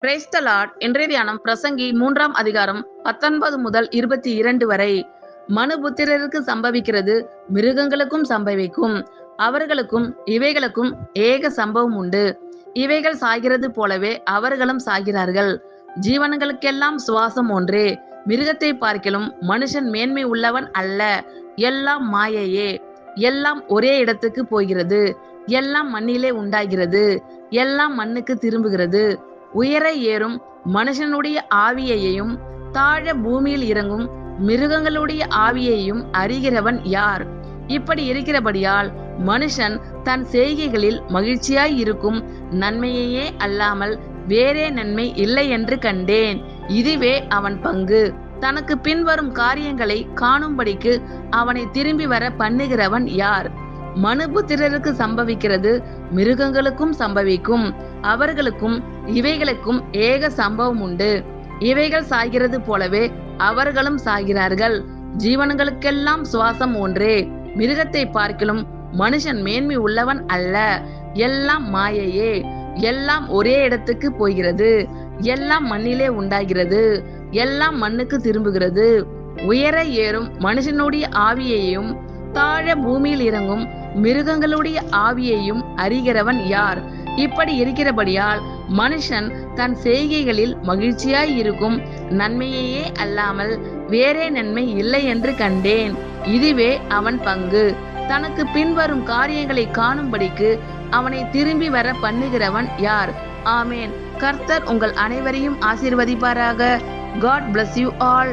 Praise the Lord. இன்றைய தியானம் பிரசங்கி 3ஆம் அதிகாரம் 19 முதல் 22 வரை. மனுபுத்திரருக்கு சம்பவிக்கிறது மிருகங்களுக்கும் சம்பவிக்கும், அவர்களுக்கும் இவைகளுக்கும் ஏக சம்பவம் உண்டு. இவைகள் சாகிறது போலவே அவர்களும் சாகிறார்கள். ஜீவன்களுக்கெல்லாம் சுவாசம் ஒன்றே, மிருகத்தை பார்க்கிலும் மனுஷன் மேன்மை உள்ளவன் அல்ல. எல்லாம் மாயையே, எல்லாம் ஒரே இடத்துக்கு போகிறது, எல்லாம் மண்ணிலே உண்டாகிறது, எல்லாம் மண்ணுக்கு திரும்புகிறது. உயர ஏறும் மனுஷனுடைய ஆவியையும் தாழ பூமியில் இறங்கும் மிருகங்களுடைய ஆவியையும் அறிகிறவன் யார்? இப்படி இருக்கிறபடியால் மனுஷன் தன் செய்கைகளில் மகிழ்ச்சியாய் இருக்கும் நன்மையையே அல்லாமல் வேறே நன்மை இல்லை என்று கண்டேன். இதுவே அவன் பங்கு. தனக்கு பின்வரும் காரியங்களை காணும்படிக்கு அவனை திரும்பி வர பண்ணுகிறவன் யார்? மனுபுத்திரருக்கு சம்பவிக்கிறது மிருகங்களுக்கும் சம்பவிக்கும், அவர்களுக்கும் இவைகளுக்கும் ஏக சம்பவம் உண்டு. இவைகள் சாகிறது போலவே அவர்களும் சாகிறார்கள். ஜீவன்களுக்கெல்லாம் சுவாசம் ஒன்றே, மிருகத்தை பார்க்கிலும் மனுஷன் மேன்மை உள்ளவன் அல்ல. எல்லாம் மாயையே, எல்லாம் ஒரே இடத்துக்கு போகிறது, எல்லாம் மண்ணிலே உண்டாகிறது, எல்லாம் மண்ணுக்கு திரும்புகிறது. உயர ஏறும் மனுஷனுடைய ஆவியையும் தாழ பூமியில் இறங்கும் மிருகங்களுடைய ஆவியையும் அறிகிறவன் யார்? இப்படி இருக்கிறபடியால் மனுஷன் தன் செய்கைகளில் மகிழ்ச்சியாய் இருக்கும் நன்மையையே அல்லாமல் வேறே நன்மை இல்லை என்று கண்டேன். இதுவே அவன் பங்கு. தனக்கு பின்வரும் காரியங்களை காணும்படிக்கு அவனை திரும்பி வர பண்ணுகிறவன் யார்? ஆமேன். கர்த்தர் உங்கள் அனைவரையும் ஆசீர்வதிப்பாராக. God bless you all.